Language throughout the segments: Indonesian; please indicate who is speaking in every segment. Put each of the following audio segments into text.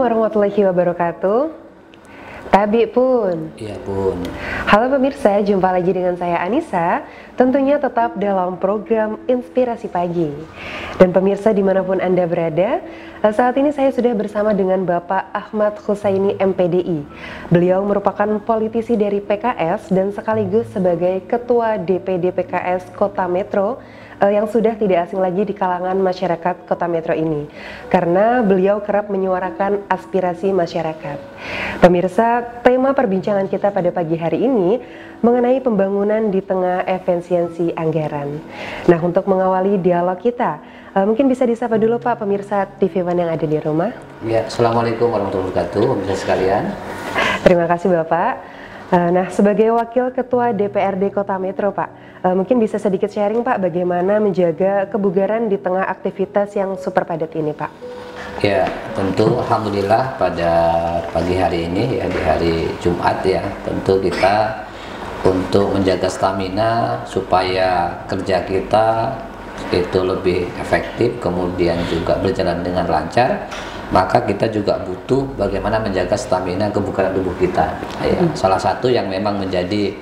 Speaker 1: warahmatullahi wabarakatuh. Tabi pun.
Speaker 2: Iya pun.
Speaker 1: Halo pemirsa, jumpa lagi dengan saya Anissa. Tentunya tetap dalam program Inspirasi Pagi. Dan pemirsa dimanapun Anda berada, saat ini saya sudah bersama dengan Bapak Ahmad Husaini MPDI. Beliau merupakan politisi dari PKS dan sekaligus sebagai Ketua DPD PKS Kota Metro yang sudah tidak asing lagi di kalangan masyarakat Kota Metro ini, karena beliau kerap menyuarakan aspirasi masyarakat. Pemirsa, tema perbincangan kita pada pagi hari ini mengenai pembangunan di tengah efisiensi anggaran. Nah, untuk mengawali dialog kita, mungkin bisa disapa dulu Pak pemirsa TV One yang ada di rumah.
Speaker 2: Ya, Assalamualaikum warahmatullahi wabarakatuh, pemirsa sekalian.
Speaker 1: Terima kasih Bapak. Nah, sebagai Wakil Ketua DPRD Kota Metro, Pak, mungkin bisa sedikit sharing, Pak, bagaimana menjaga kebugaran di tengah aktivitas yang super padat ini, Pak?
Speaker 2: Ya, tentu Alhamdulillah pada pagi hari ini, ya di hari Jumat ya, tentu kita untuk menjaga stamina supaya kerja kita itu lebih efektif, kemudian juga berjalan dengan lancar, maka kita juga butuh bagaimana menjaga stamina kebugaran tubuh kita. Ya, salah satu yang memang menjadi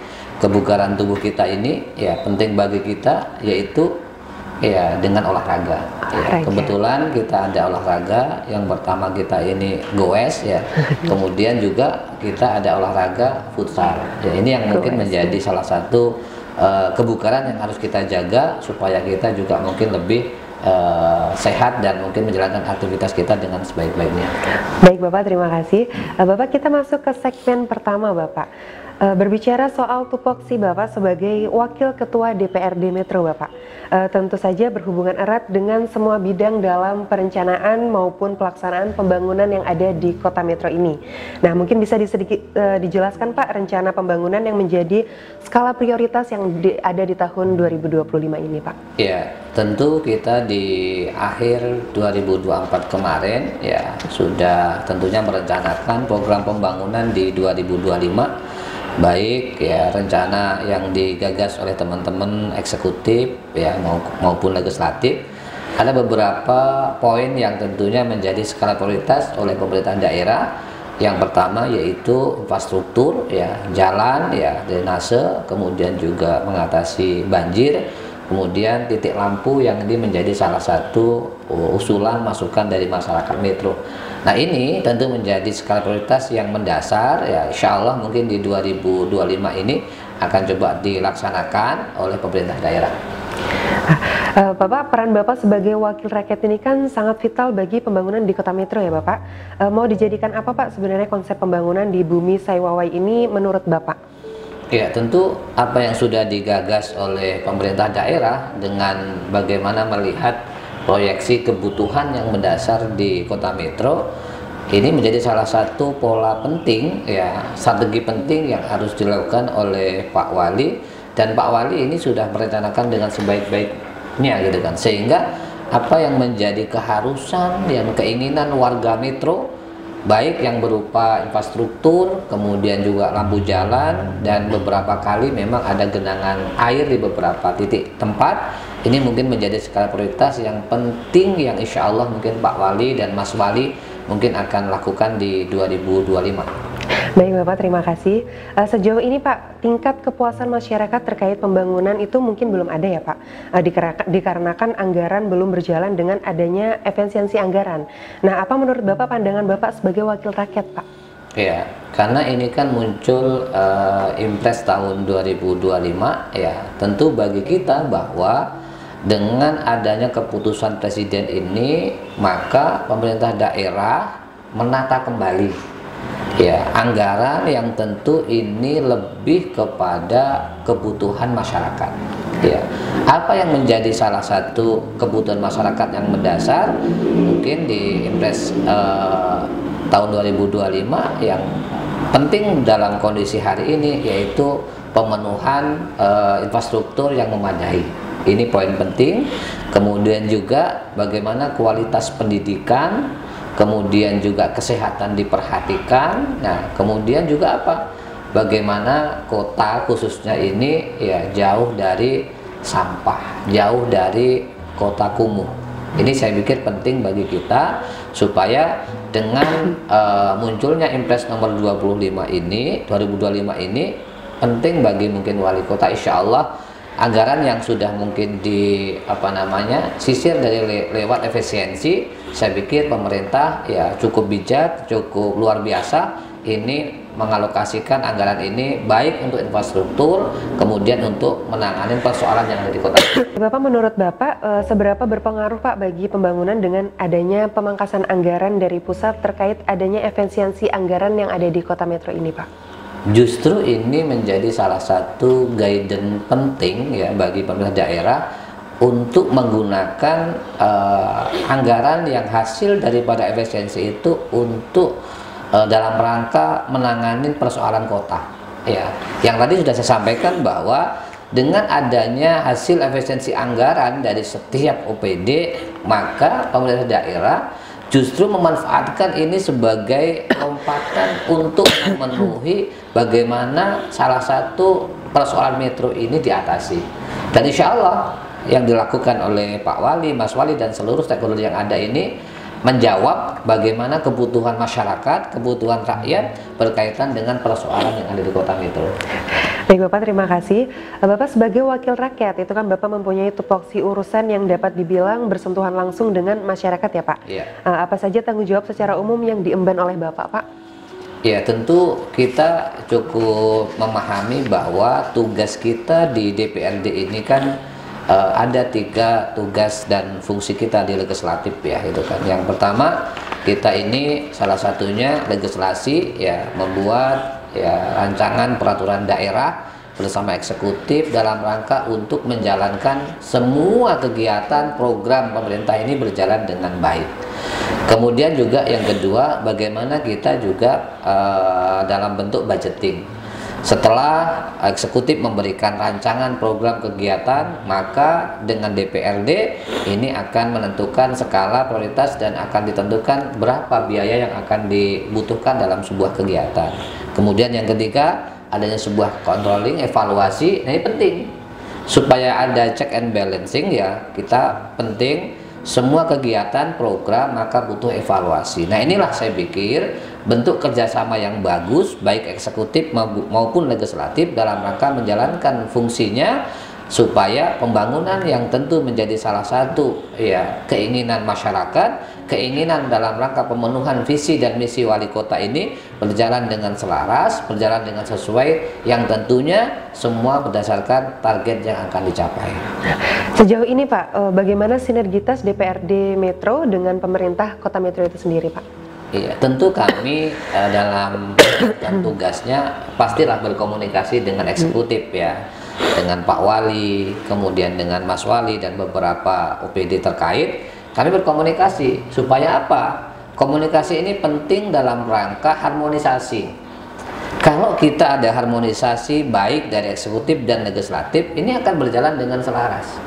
Speaker 2: kebugaran tubuh kita ini ya penting bagi kita yaitu ya dengan olahraga. Ya, kebetulan kita ada olahraga yang pertama kita ini goes ya, kemudian juga kita ada olahraga futsal. Ya, ini yang mungkin menjadi salah satu kebugaran yang harus kita jaga supaya kita juga mungkin lebih sehat dan mungkin menjalankan aktivitas kita dengan sebaik-baiknya.
Speaker 1: Baik Bapak, terima kasih. Bapak, kita masuk ke segmen pertama Bapak. Berbicara soal tupoksi Bapak sebagai Wakil Ketua DPRD Metro Bapak, tentu saja berhubungan erat dengan semua bidang dalam perencanaan maupun pelaksanaan pembangunan yang ada di Kota Metro ini. Nah, mungkin bisa dijelaskan Pak rencana pembangunan yang menjadi skala prioritas yang ada di tahun 2025 ini Pak.
Speaker 2: Ya, tentu kita di akhir 2024 kemarin ya sudah tentunya merencanakan program pembangunan di 2025. Baik ya rencana yang digagas oleh teman-teman eksekutif ya maupun legislatif, ada beberapa poin yang tentunya menjadi skala prioritas oleh pemerintah daerah. Yang pertama yaitu infrastruktur ya, jalan ya, drainase, kemudian juga mengatasi banjir, kemudian titik lampu yang ini menjadi salah satu usulan masukan dari masyarakat Metro. Nah, ini tentu menjadi skala prioritas yang mendasar ya, insya Allah mungkin di 2025 ini akan coba dilaksanakan oleh pemerintah daerah.
Speaker 1: Bapak, peran Bapak sebagai wakil rakyat ini kan sangat vital bagi pembangunan di Kota Metro ya Bapak. Mau dijadikan apa Pak sebenarnya konsep pembangunan di Bumi Saiwawai ini menurut Bapak?
Speaker 2: Ya, tentu apa yang sudah digagas oleh pemerintah daerah dengan bagaimana melihat proyeksi kebutuhan yang mendasar di Kota Metro ini menjadi salah satu pola penting ya, strategi penting yang harus dilakukan oleh Pak Wali, dan Pak Wali ini sudah merencanakan dengan sebaik-baiknya gitu kan, sehingga apa yang menjadi keharusan yang keinginan warga Metro baik yang berupa infrastruktur, kemudian juga lampu jalan, dan beberapa kali memang ada genangan air di beberapa titik tempat. Ini mungkin menjadi skala prioritas yang penting yang insya Allah mungkin Pak Wali dan Mas Wali mungkin akan lakukan di 2025.
Speaker 1: Baik Bapak, terima kasih. Sejauh ini Pak, tingkat kepuasan masyarakat terkait pembangunan itu mungkin belum ada ya Pak, dikarenakan anggaran belum berjalan dengan adanya efisiensi anggaran. Nah, apa menurut Bapak pandangan Bapak sebagai wakil rakyat Pak?
Speaker 2: Ya, karena ini kan muncul Impres tahun 2025 ya, tentu bagi kita bahwa dengan adanya keputusan Presiden ini, maka pemerintah daerah menata kembali ya anggaran yang tentu ini lebih kepada kebutuhan masyarakat. Ya, apa yang menjadi salah satu kebutuhan masyarakat yang mendasar mungkin di Impres tahun 2025 yang penting dalam kondisi hari ini yaitu pemenuhan infrastruktur yang memadai. Ini poin penting. Kemudian juga bagaimana kualitas pendidikan, kemudian juga kesehatan diperhatikan. Nah, kemudian juga apa? Bagaimana kota khususnya ini ya jauh dari sampah, jauh dari kota kumuh. Ini saya pikir penting bagi kita supaya dengan munculnya Impres nomor 2025 ini penting bagi mungkin wali kota, insya Allah anggaran yang sudah mungkin sisir dari lewat efisiensi, saya pikir pemerintah ya cukup bijak, cukup luar biasa ini mengalokasikan anggaran ini baik untuk infrastruktur, kemudian untuk menangani persoalan yang ada di kota.
Speaker 1: Bapak, menurut Bapak seberapa berpengaruh Pak bagi pembangunan dengan adanya pemangkasan anggaran dari pusat terkait adanya efisiensi anggaran yang ada di kota Metro ini, Pak?
Speaker 2: Justru ini menjadi salah satu guidance penting ya bagi pemerintah daerah untuk menggunakan anggaran yang hasil daripada efisiensi itu untuk dalam rangka menangani persoalan kota. Ya, yang tadi sudah saya sampaikan bahwa dengan adanya hasil efisiensi anggaran dari setiap OPD, maka pemerintah daerah justru memanfaatkan ini sebagai lompatan untuk memenuhi bagaimana salah satu persoalan metro ini diatasi. Dan insya Allah yang dilakukan oleh Pak Wali, Mas Wali, dan seluruh stakeholder yang ada ini menjawab bagaimana kebutuhan masyarakat, kebutuhan rakyat berkaitan dengan persoalan yang ada di kota Metro.
Speaker 1: Baik Bapak, terima kasih. Bapak sebagai wakil rakyat, itu kan Bapak mempunyai tupoksi urusan yang dapat dibilang bersentuhan langsung dengan masyarakat ya Pak?
Speaker 2: Iya.
Speaker 1: Apa saja tanggung jawab secara umum yang diemban oleh Bapak, Pak?
Speaker 2: Ya, tentu kita cukup memahami bahwa tugas kita di DPRD ini kan ada 3 tugas dan fungsi kita di legislatif ya, itu kan. Yang pertama, kita ini salah satunya legislasi ya, membuat ya rancangan peraturan daerah bersama eksekutif dalam rangka untuk menjalankan semua kegiatan program pemerintah ini berjalan dengan baik. Kemudian juga yang kedua, bagaimana kita juga dalam bentuk budgeting. Setelah eksekutif memberikan rancangan program kegiatan, maka dengan DPRD ini akan menentukan skala prioritas dan akan ditentukan berapa biaya yang akan dibutuhkan dalam sebuah kegiatan. Kemudian yang ketiga, adanya sebuah controlling, evaluasi. Nah, ini penting supaya ada check and balancing ya. Kita penting semua kegiatan program maka butuh evaluasi. Nah, inilah saya pikir bentuk kerjasama yang bagus baik eksekutif maupun legislatif dalam rangka menjalankan fungsinya supaya pembangunan yang tentu menjadi salah satu ya keinginan masyarakat, keinginan dalam rangka pemenuhan visi dan misi wali kota ini berjalan dengan selaras, berjalan dengan sesuai, yang tentunya semua berdasarkan target yang akan dicapai.
Speaker 1: Sejauh ini Pak, bagaimana sinergitas DPRD Metro dengan pemerintah kota Metro itu sendiri Pak?
Speaker 2: Iya, tentu kami dalam tugasnya pastilah berkomunikasi dengan eksekutif ya, dengan Pak Wali, kemudian dengan Mas Wali dan beberapa OPD terkait. Kami berkomunikasi supaya apa? Komunikasi ini penting dalam rangka harmonisasi. Kalau kita ada harmonisasi baik dari eksekutif dan legislatif, ini akan berjalan dengan selaras.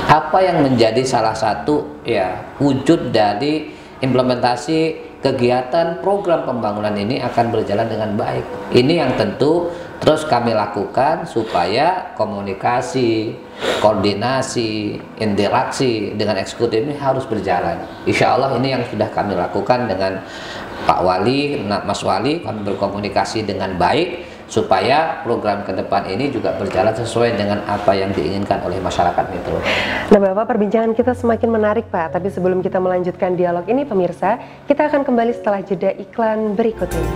Speaker 2: Apa yang menjadi salah satu ya wujud dari implementasi kegiatan program pembangunan ini akan berjalan dengan baik. Ini yang tentu terus kami lakukan supaya komunikasi, koordinasi, interaksi dengan eksekutif ini harus berjalan. Insya Allah ini yang sudah kami lakukan dengan Pak Wali, Mas Wali, kami berkomunikasi dengan baik supaya program ke depan ini juga berjalan sesuai dengan apa yang diinginkan oleh masyarakat Metro.
Speaker 1: Nah Bapak, perbincangan kita semakin menarik Pak, tapi sebelum kita melanjutkan dialog ini pemirsa, kita akan kembali setelah jeda iklan berikut ini.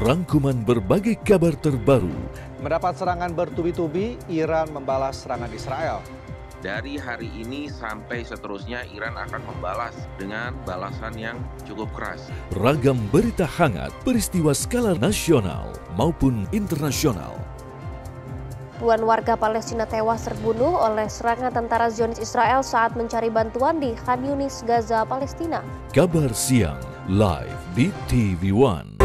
Speaker 3: Rangkuman berbagai kabar terbaru.
Speaker 4: Mendapat serangan bertubi-tubi, Iran membalas serangan Israel.
Speaker 5: Dari hari ini sampai seterusnya Iran akan membalas dengan balasan yang cukup keras.
Speaker 3: Ragam berita hangat, peristiwa skala nasional maupun internasional.
Speaker 6: Ribuan warga Palestina tewas terbunuh oleh serangan tentara Zionis Israel saat mencari bantuan di Khan Yunis, Gaza, Palestina.
Speaker 3: Kabar siang live di TV One.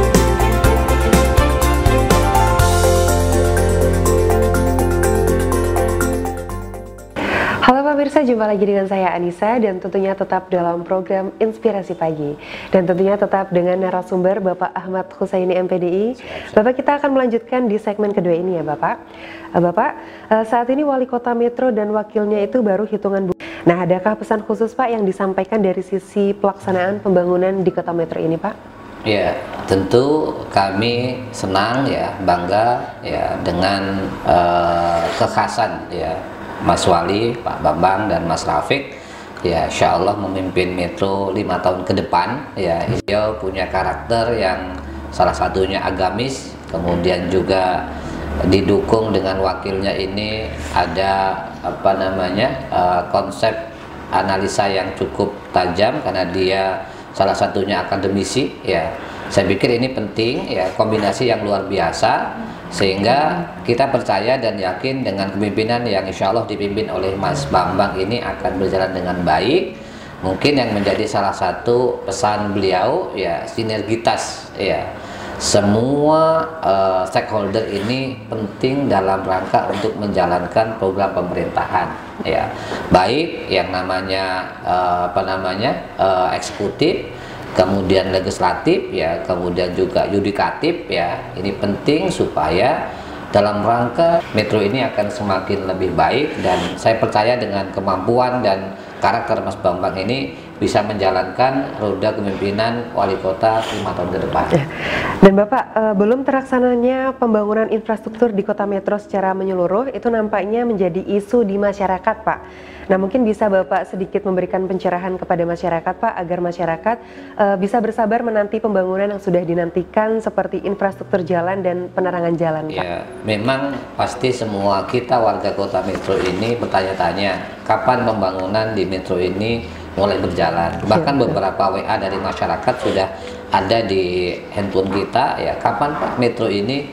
Speaker 1: Halo pemirsa, jumpa lagi dengan saya Anissa dan tentunya tetap dalam program Inspirasi Pagi. Dan tentunya tetap dengan narasumber Bapak Ahmad Husaini MPDI. Bapak, kita akan melanjutkan di segmen kedua ini ya Bapak. Bapak, saat ini Wali Kota Metro dan wakilnya itu baru hitungan bulan. Nah, adakah pesan khusus Pak yang disampaikan dari sisi pelaksanaan pembangunan di Kota Metro ini Pak?
Speaker 2: Ya, tentu kami senang ya, bangga ya dengan kekhasan ya Mas Wali, Pak Bambang dan Mas Rafiq ya, insya Allah memimpin Metro 5 tahun ke depan ya. Beliau punya karakter yang salah satunya agamis, kemudian juga didukung dengan wakilnya ini ada konsep analisa yang cukup tajam karena dia salah satunya akademisi ya. Saya pikir ini penting ya, kombinasi yang luar biasa, sehingga kita percaya dan yakin dengan kepemimpinan yang insya Allah dipimpin oleh Mas Bambang ini akan berjalan dengan baik. Mungkin yang menjadi salah satu pesan beliau ya, sinergitas ya. Semua stakeholder ini penting dalam rangka untuk menjalankan program pemerintahan ya, baik yang namanya eksekutif, kemudian legislatif ya, kemudian juga yudikatif ya. Ini penting supaya dalam rangka Metro ini akan semakin lebih baik, dan saya percaya dengan kemampuan dan karakter Mas Bambang ini bisa menjalankan roda kepemimpinan wali kota 5 tahun ke depan.
Speaker 1: Dan Bapak, belum terlaksananya pembangunan infrastruktur di Kota Metro secara menyeluruh itu nampaknya menjadi isu di masyarakat Pak. Nah, mungkin bisa Bapak sedikit memberikan pencerahan kepada masyarakat Pak, agar masyarakat bisa bersabar menanti pembangunan yang sudah dinantikan seperti infrastruktur jalan dan penerangan jalan Pak.
Speaker 2: Ya, memang pasti semua kita warga Kota Metro ini bertanya-tanya kapan pembangunan di Metro ini mulai berjalan. Bahkan beberapa WA dari masyarakat sudah ada di handphone kita ya, kapan Pak Metro ini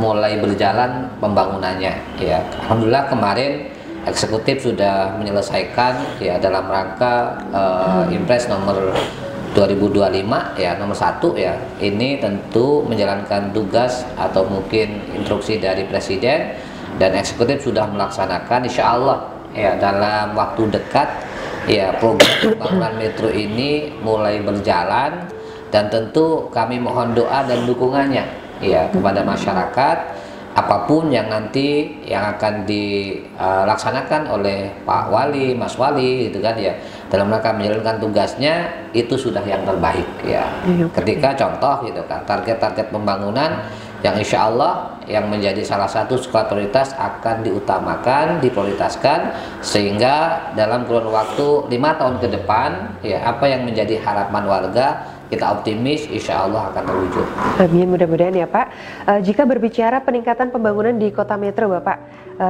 Speaker 2: mulai berjalan pembangunannya ya. Alhamdulillah kemarin eksekutif sudah menyelesaikan ya dalam rangka Impres nomor 2025 ya, nomor 1 ya. Ini tentu menjalankan tugas atau mungkin instruksi dari Presiden, dan eksekutif sudah melaksanakan insya Allah ya dalam waktu dekat ya program pembangunan Metro ini mulai berjalan. Dan tentu kami mohon doa dan dukungannya ya kepada masyarakat, apapun yang nanti yang akan dilaksanakan oleh Pak Wali, Mas Wali gitu kan ya, dalam rangka menjalankan tugasnya itu sudah yang terbaik ya. Ketika contoh gitu kan, target-target pembangunan yang insya Allah yang menjadi salah satu skala prioritas akan diutamakan, diprioritaskan, sehingga dalam kurun waktu 5 tahun ke depan ya, apa yang menjadi harapan warga kita optimis insya Allah akan terwujud.
Speaker 1: Amin, mudah-mudahan ya Pak. Jika berbicara peningkatan pembangunan di Kota Metro Bapak,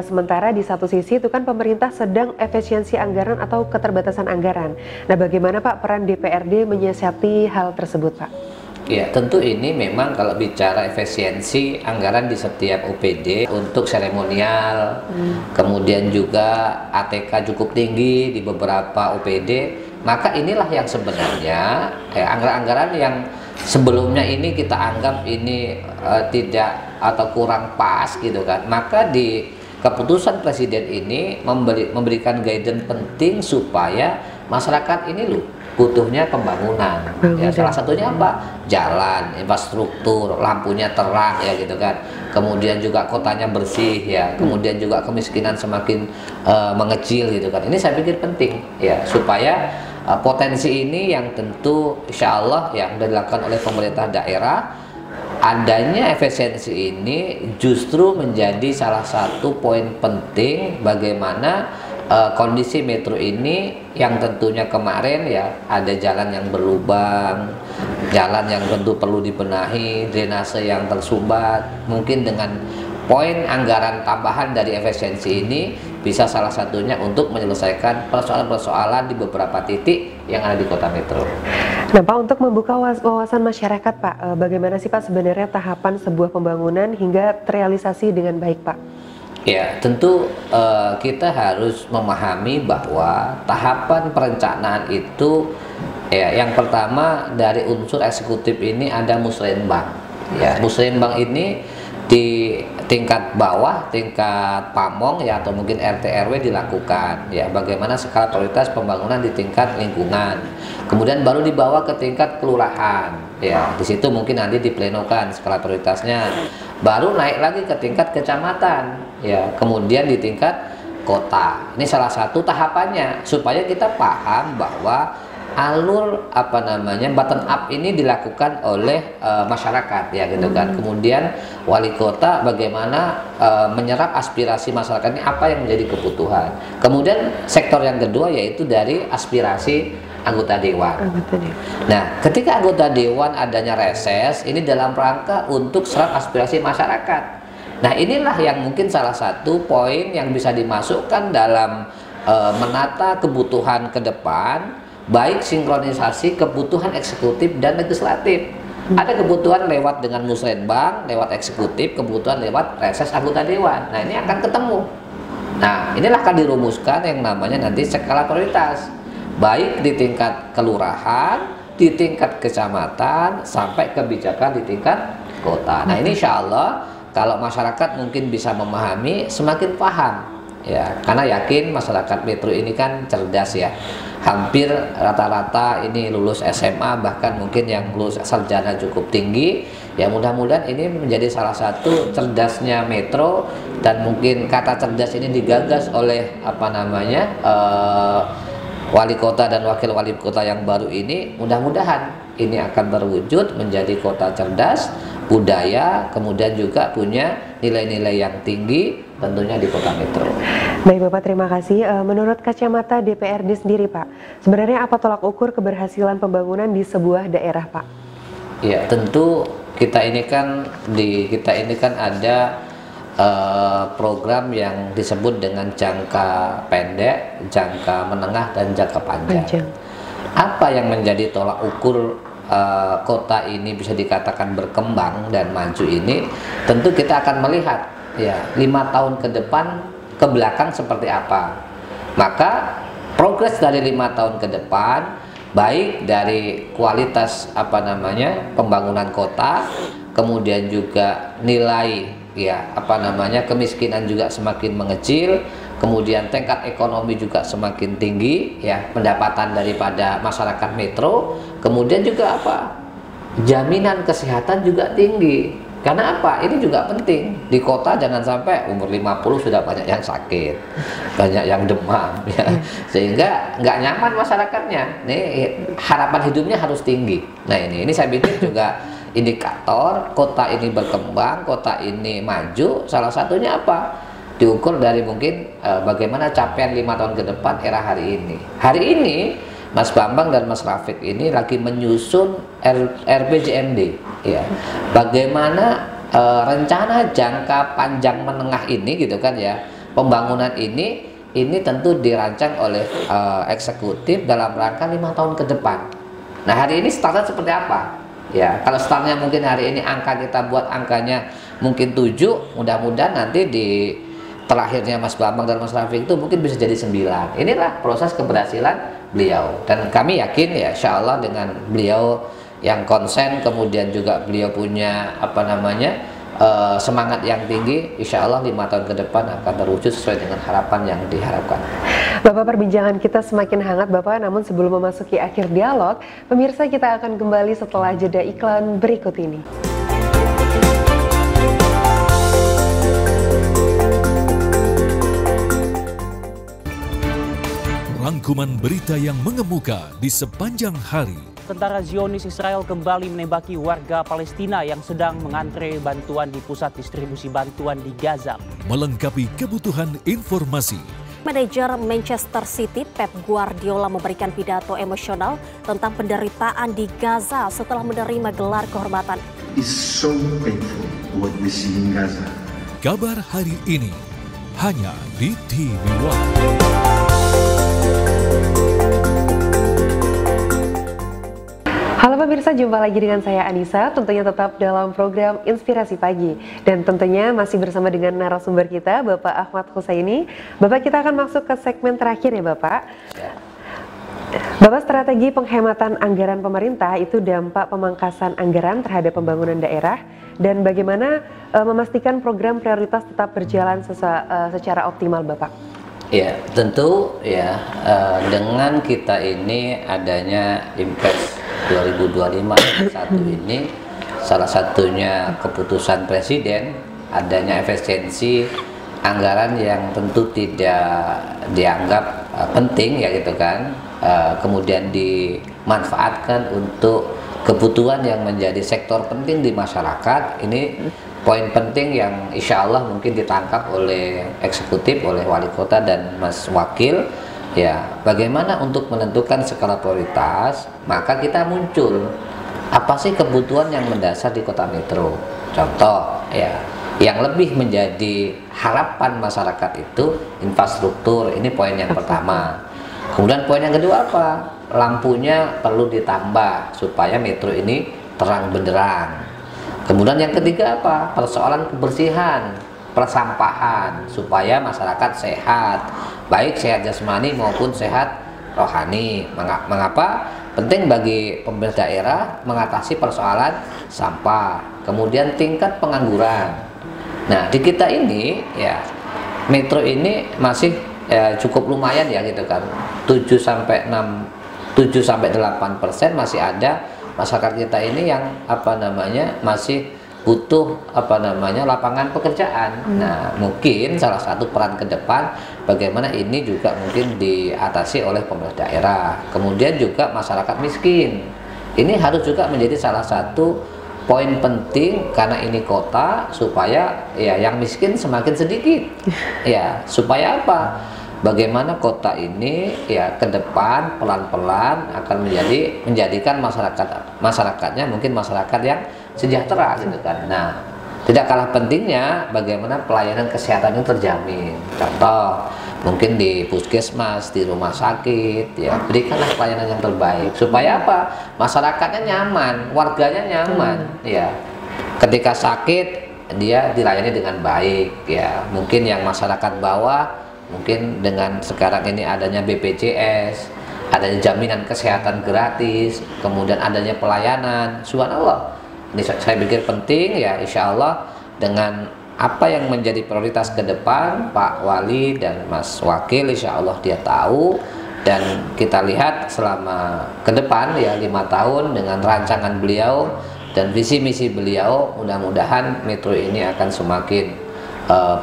Speaker 1: sementara di satu sisi itu kan pemerintah sedang efisiensi anggaran atau keterbatasan anggaran. Nah, bagaimana Pak peran DPRD menyiasati hal tersebut Pak?
Speaker 2: Ya, tentu ini memang kalau bicara efisiensi anggaran di setiap OPD untuk seremonial, kemudian juga ATK cukup tinggi di beberapa OPD, maka inilah yang sebenarnya anggaran-anggaran yang sebelumnya ini kita anggap ini tidak atau kurang pas gitu kan, maka di keputusan Presiden ini memberikan guidance penting supaya masyarakat ini butuhnya pembangunan ya, salah satunya apa? Jalan, infrastruktur, lampunya terang ya gitu kan, kemudian juga kotanya bersih ya, kemudian juga kemiskinan semakin mengecil gitu kan. Ini saya pikir penting ya, supaya potensi ini yang tentu insya Allah yang dilakukan oleh pemerintah daerah, adanya efisiensi ini justru menjadi salah satu poin penting bagaimana kondisi Metro ini yang tentunya kemarin ya ada jalan yang berlubang, jalan yang tentu perlu dibenahi, drainase yang tersumbat. Mungkin dengan poin anggaran tambahan dari efisiensi ini bisa salah satunya untuk menyelesaikan persoalan-persoalan di beberapa titik yang ada di Kota Metro.
Speaker 1: Nah Pak, untuk membuka wawasan masyarakat Pak, bagaimana sih Pak sebenarnya tahapan sebuah pembangunan hingga terrealisasi dengan baik Pak?
Speaker 2: Ya, tentu kita harus memahami bahwa tahapan perencanaan itu ya, yang pertama dari unsur eksekutif ini ada musrenbang. Ya, musrenbang ini di tingkat bawah, tingkat pamong ya atau mungkin RT RW dilakukan ya, bagaimana skala prioritas pembangunan di tingkat lingkungan, kemudian baru dibawa ke tingkat kelurahan ya, di situ mungkin nanti diplenokan skala prioritasnya, baru naik lagi ke tingkat kecamatan ya, kemudian di tingkat kota. Ini salah satu tahapannya supaya kita paham bahwa alur bottom up ini dilakukan oleh masyarakat ya gitu kan. Kemudian wali kota bagaimana menyerap aspirasi masyarakat ini, apa yang menjadi kebutuhan. Kemudian sektor yang kedua yaitu dari aspirasi anggota dewan. Nah, ketika anggota dewan adanya reses, ini dalam rangka untuk serap aspirasi masyarakat. Nah, inilah yang mungkin salah satu poin yang bisa dimasukkan dalam menata kebutuhan ke depan, baik sinkronisasi kebutuhan eksekutif dan legislatif. Ada kebutuhan lewat dengan musrenbang, lewat eksekutif, kebutuhan lewat reses anggota dewan. Nah, ini akan ketemu. Nah, inilah akan dirumuskan yang namanya nanti skala prioritas, baik di tingkat kelurahan, di tingkat kecamatan, sampai kebijakan di tingkat kota. Nah, ini insya Allah kalau masyarakat mungkin bisa memahami, semakin paham ya, karena yakin masyarakat Metro ini kan cerdas ya, hampir rata-rata ini lulus SMA, bahkan mungkin yang lulus sarjana cukup tinggi ya. Mudah-mudahan ini menjadi salah satu cerdasnya Metro, dan mungkin kata cerdas ini digagas oleh wali kota dan wakil wali kota yang baru ini. Mudah-mudahan ini akan terwujud menjadi kota cerdas, budaya, kemudian juga punya nilai-nilai yang tinggi tentunya di kota Metro.
Speaker 1: Baik Bapak, terima kasih. Menurut kacamata DPRD sendiri Pak, sebenarnya apa tolak ukur keberhasilan pembangunan di sebuah daerah Pak?
Speaker 2: Ya, tentu kita ini kan ada program yang disebut dengan jangka pendek, jangka menengah, dan jangka panjang. Apa yang menjadi tolak ukur kota ini bisa dikatakan berkembang dan maju ini? Tentu kita akan melihat ya 5 tahun ke depan ke belakang seperti apa. Maka progres dari 5 tahun ke depan, baik dari kualitas pembangunan kota, kemudian juga nilai ya kemiskinan juga semakin mengecil, kemudian tingkat ekonomi juga semakin tinggi ya, pendapatan daripada masyarakat Metro, kemudian juga jaminan kesehatan juga tinggi. Karena ini juga penting di kota, jangan sampai umur 50 sudah banyak yang sakit, banyak yang demam ya, sehingga nggak nyaman masyarakatnya. Nih harapan hidupnya harus tinggi. Nah, ini saya pikir juga indikator kota ini berkembang, kota ini maju. Salah satunya diukur dari mungkin bagaimana capaian 5 tahun ke depan era hari ini. Hari ini Mas Bambang dan Mas Rafiq ini lagi menyusun RPJMD ya. Bagaimana rencana jangka panjang menengah ini gitu kan ya. Pembangunan ini tentu dirancang oleh eksekutif dalam rangka 5 tahun ke depan. Nah, hari ini startnya seperti apa? Ya, kalau startnya mungkin hari ini kita buat angkanya mungkin 7, mudah-mudahan nanti di terakhirnya Mas Bambang dan Mas Rafiq itu mungkin bisa jadi 9. Inilah proses keberhasilan beliau, dan kami yakin ya insya Allah dengan beliau yang konsen, kemudian juga beliau punya semangat yang tinggi, insya Allah 5 tahun ke depan akan terwujud sesuai dengan harapan yang diharapkan.
Speaker 1: Bapak, perbincangan kita semakin hangat Bapak, namun sebelum memasuki akhir dialog, pemirsa kita akan kembali setelah jeda iklan berikut ini.
Speaker 3: Rangkuman berita yang mengemuka di sepanjang hari.
Speaker 7: Tentara Zionis Israel kembali menembaki warga Palestina yang sedang mengantre bantuan di pusat distribusi bantuan di Gaza.
Speaker 3: Melengkapi kebutuhan informasi.
Speaker 6: Manajer Manchester City Pep Guardiola memberikan pidato emosional tentang penderitaan di Gaza setelah menerima gelar kehormatan.
Speaker 8: It's so painful what we see in Gaza.
Speaker 3: Kabar hari ini hanya di TV One.
Speaker 1: Halo pemirsa, jumpa lagi dengan saya Anissa, tentunya tetap dalam program Inspirasi Pagi. Dan tentunya masih bersama dengan narasumber kita, Bapak Ahmad Husaini. Bapak, kita akan masuk ke segmen terakhir ya Bapak. Bapak, strategi penghematan anggaran pemerintah itu dampak pemangkasan anggaran terhadap pembangunan daerah dan bagaimana memastikan program prioritas tetap berjalan secara optimal, Bapak?
Speaker 2: Ya, tentu ya dengan kita ini adanya Impres 2025 satu ini, salah satunya keputusan Presiden adanya efisiensi anggaran yang tentu tidak dianggap penting ya gitu kan, kemudian dimanfaatkan untuk kebutuhan yang menjadi sektor penting di masyarakat. Ini poin penting yang insya Allah mungkin ditangkap oleh eksekutif, oleh wali kota dan Mas Wakil ya. Bagaimana untuk menentukan skala prioritas, maka kita muncul apa sih kebutuhan yang mendasar di kota metro. Contoh ya, yang lebih menjadi harapan masyarakat itu infrastruktur. Ini poin yang pertama. Kemudian poin yang kedua apa? Lampunya perlu ditambah supaya metro ini terang benderang. Kemudian yang ketiga apa? Persoalan kebersihan, persampahan supaya masyarakat sehat, baik sehat jasmani maupun sehat rohani. Mengapa penting bagi pemerintah daerah mengatasi persoalan sampah? Kemudian tingkat pengangguran. Nah, di kita ini ya, metro ini masih cukup lumayan ya gitu kan. 7-8% masih ada masyarakat kita ini yang masih butuh lapangan pekerjaan. Nah, mungkin salah satu peran ke depan bagaimana ini juga mungkin diatasi oleh pemerintah daerah. Kemudian juga masyarakat miskin. Ini harus juga menjadi salah satu poin penting karena ini kota, supaya ya yang miskin semakin sedikit. Ya, supaya apa? Bagaimana kota ini ya ke depan pelan-pelan akan menjadikan masyarakatnya mungkin masyarakat yang sejahtera gitu kan. Nah, tidak kalah pentingnya bagaimana pelayanan kesehatan itu terjamin. Contoh, mungkin di puskesmas, di rumah sakit ya, berikanlah pelayanan yang terbaik supaya apa? Masyarakatnya nyaman, warganya nyaman ya. Ketika sakit dia dilayani dengan baik ya. Mungkin yang masyarakat bawah mungkin dengan sekarang ini adanya BPJS, adanya jaminan kesehatan gratis, kemudian adanya pelayanan, subhanallah. Ini saya pikir penting ya, insya Allah dengan apa yang menjadi prioritas ke depan Pak Wali dan Mas Wakil, insya Allah dia tahu, dan kita lihat selama ke depan ya 5 tahun dengan rancangan beliau dan visi misi beliau, mudah-mudahan metro ini akan semakin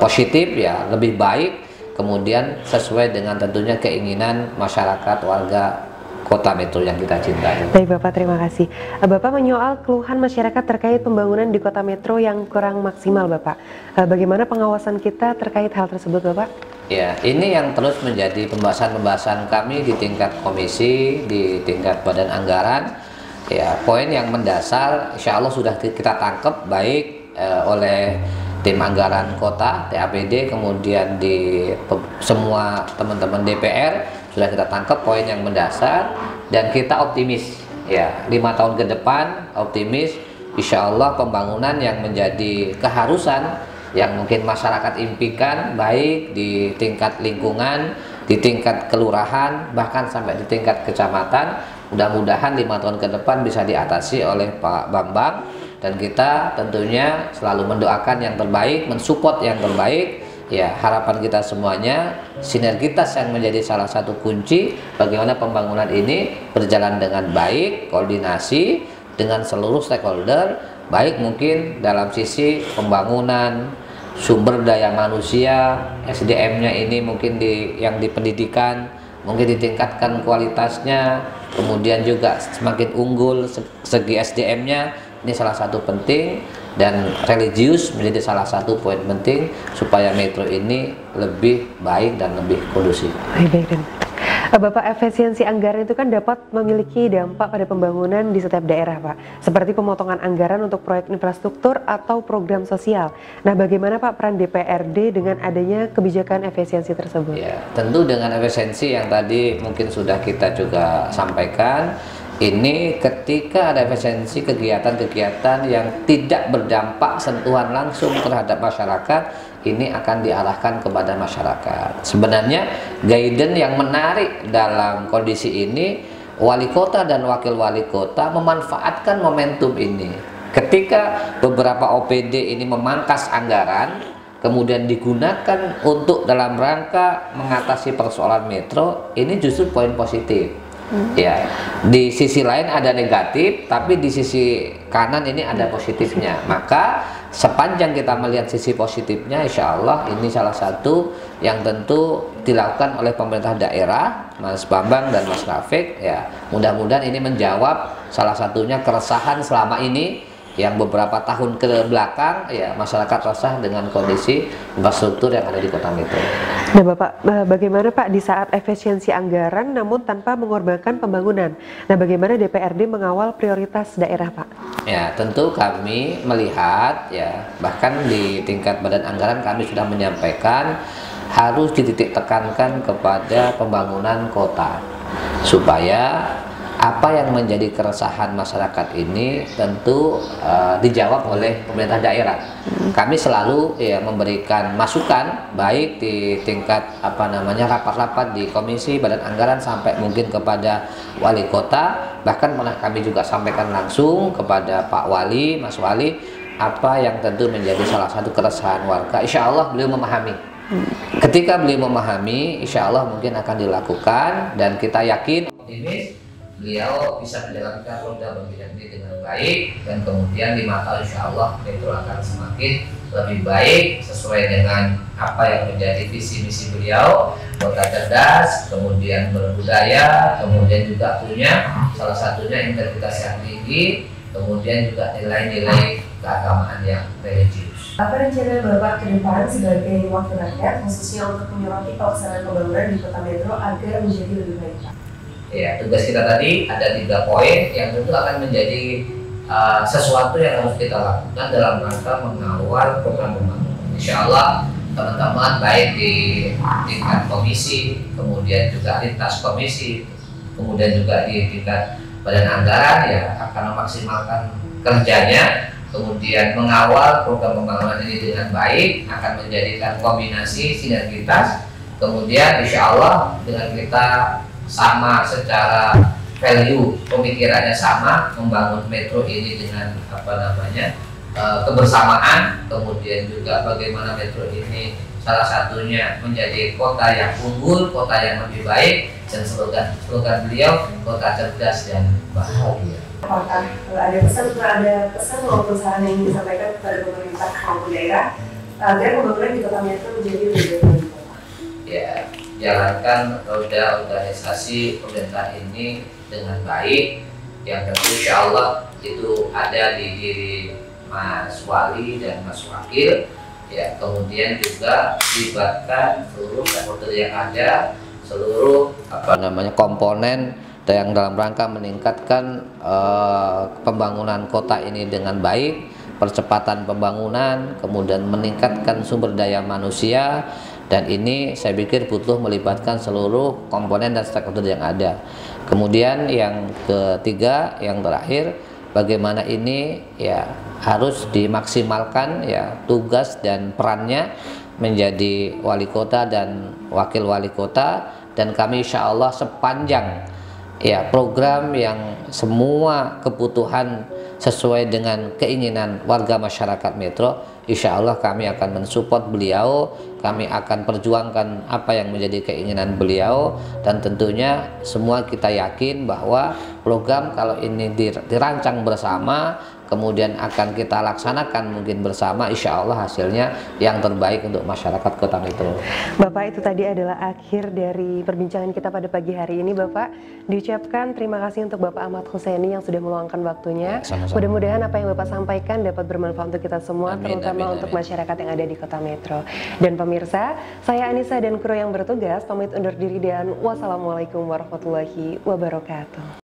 Speaker 2: positif ya, lebih baik. Kemudian sesuai dengan tentunya keinginan masyarakat warga kota metro yang kita cintai.
Speaker 1: Baik Bapak, terima kasih. Bapak menyoal keluhan masyarakat terkait pembangunan di kota metro yang kurang maksimal Bapak. Bagaimana pengawasan kita terkait hal tersebut Bapak?
Speaker 2: Ya, ini yang terus menjadi pembahasan kami di tingkat komisi, di tingkat badan anggaran. Ya, poin yang mendasar insya Allah sudah kita tangkap baik oleh tim anggaran kota, TAPD, kemudian di semua teman-teman DPR sudah kita tangkap poin yang mendasar, dan kita optimis ya 5 tahun ke depan optimis insya Allah pembangunan yang menjadi keharusan yang mungkin masyarakat impikan baik di tingkat lingkungan, di tingkat kelurahan, bahkan sampai di tingkat kecamatan, mudah-mudahan 5 tahun ke depan bisa diatasi oleh Pak Bambang. Dan kita tentunya selalu mendoakan yang terbaik, mensupport yang terbaik ya. Harapan kita semuanya sinergitas yang menjadi salah satu kunci bagaimana pembangunan ini berjalan dengan baik, koordinasi dengan seluruh stakeholder, baik mungkin dalam sisi pembangunan sumber daya manusia, SDM-nya ini mungkin yang di pendidikan mungkin ditingkatkan kualitasnya, kemudian juga semakin unggul segi SDM-nya. Ini salah satu penting, dan religius menjadi salah satu poin penting supaya metro ini lebih baik dan lebih kondusif.
Speaker 1: Baik. Bapak, efisiensi anggaran itu kan dapat memiliki dampak pada pembangunan di setiap daerah Pak, seperti pemotongan anggaran untuk proyek infrastruktur atau program sosial. Nah, bagaimana Pak peran DPRD dengan adanya kebijakan efisiensi tersebut? Ya,
Speaker 2: tentu dengan efisiensi yang tadi mungkin sudah kita juga sampaikan. Ini ketika ada efisiensi kegiatan-kegiatan yang tidak berdampak sentuhan langsung terhadap masyarakat, ini akan diarahkan kepada masyarakat. Sebenarnya guidance yang menarik dalam kondisi ini, wali kota dan wakil wali kota memanfaatkan momentum ini Ketika beberapa OPD ini memangkas anggaran, kemudian digunakan untuk dalam rangka mengatasi persoalan metro, ini justru poin positif. Ya, di sisi lain ada negatif, tapi di sisi kanan ini ada positifnya. Maka sepanjang kita melihat sisi positifnya, insya Allah ini salah satu yang tentu dilakukan oleh pemerintah daerah, Mas Bambang dan Mas Rafiq. Ya, mudah-mudahan ini menjawab salah satunya keresahan selama ini yang beberapa tahun ke belakang, ya, masyarakat resah dengan kondisi infrastruktur yang ada di Kota Metro.
Speaker 1: Nah Bapak, bagaimana Pak di saat efisiensi anggaran namun tanpa mengorbankan pembangunan? Nah bagaimana DPRD mengawal prioritas daerah Pak?
Speaker 2: Ya tentu kami melihat, ya bahkan di tingkat badan anggaran kami sudah menyampaikan harus dititik tekankan kepada pembangunan kota, supaya apa yang menjadi keresahan masyarakat ini tentu dijawab oleh pemerintah daerah. Kami selalu ya memberikan masukan baik di tingkat rapat-rapat di komisi badan anggaran sampai mungkin kepada wali kota, bahkan pernah kami juga sampaikan langsung kepada Pak Wali, Mas Wali, apa yang tentu menjadi salah satu keresahan warga. Insya Allah beliau memahami. Ketika beliau memahami, insya Allah mungkin akan dilakukan, dan kita yakin optimis beliau bisa menjalankan roda pembinaan ini dengan baik, dan kemudian 5 tahun insya Allah Metro akan semakin lebih baik sesuai dengan apa yang menjadi visi misi beliau, kota cerdas, kemudian berbudaya, kemudian juga punya salah satunya integritas yang tinggi, kemudian juga nilai-nilai keagamaan yang religius.
Speaker 1: Apa rencana Bapak ke depan sebagai wakil rakyat, khususnya untuk menyoroti pelaksanaan pembangunan di Kota Metro agar menjadi lebih baik Pak?
Speaker 2: Ya, tugas kita tadi ada 3 poin yang tentu akan menjadi sesuatu yang harus kita lakukan dalam rangka mengawal program pembangunan. Insya Allah teman-teman baik di tingkat komisi, kemudian juga lintas komisi, kemudian juga di tingkat badan anggaran ya akan memaksimalkan kerjanya, kemudian mengawal program pembangunan ini dengan baik, akan menjadikan kombinasi sinergitas, kemudian insya Allah dengan kita sama secara value, pemikirannya sama, membangun metro ini dengan kebersamaan, kemudian juga bagaimana metro ini salah satunya menjadi kota yang unggul, kota yang lebih baik, dan slogan beliau kota cerdas dan bahagia.
Speaker 1: Apakah ada pesan maupun saran yang ingin disampaikan kepada pemerintah maupun daerah agar pembangunan di Kota Metro menjadi lebih baik?
Speaker 2: Ya, jalankan roda organisasi pemerintah ini dengan baik, yang tentu insya Allah itu ada di diri Mas Wali dan Mas Wakil, ya kemudian juga libatkan seluruh stakeholder yang ada, seluruh komponen yang dalam rangka meningkatkan pembangunan kota ini dengan baik, percepatan pembangunan, kemudian meningkatkan sumber daya manusia. Dan ini saya pikir butuh melibatkan seluruh komponen dan stakeholder yang ada. Kemudian yang ketiga, yang terakhir, bagaimana ini ya harus dimaksimalkan ya tugas dan perannya menjadi wali kota dan wakil wali kota, dan kami insya Allah sepanjang ya program yang semua kebutuhan sesuai dengan keinginan warga masyarakat Metro, insya Allah kami akan mensupport beliau, kami akan perjuangkan apa yang menjadi keinginan beliau, dan tentunya semua kita yakin bahwa program kalau ini dirancang bersama, kemudian akan kita laksanakan mungkin bersama, insya Allah hasilnya yang terbaik untuk masyarakat Kota Metro.
Speaker 1: Bapak, itu tadi adalah akhir dari perbincangan kita pada pagi hari ini. Bapak, diucapkan terima kasih untuk Bapak Ahmad Husseini yang sudah meluangkan waktunya. Mudah-mudahan apa yang Bapak sampaikan dapat bermanfaat untuk kita semua, terutama untuk masyarakat yang ada di Kota Metro. Dan pemirsa, saya Anissa dan kru yang bertugas pamit undur diri dan wassalamualaikum warahmatullahi wabarakatuh.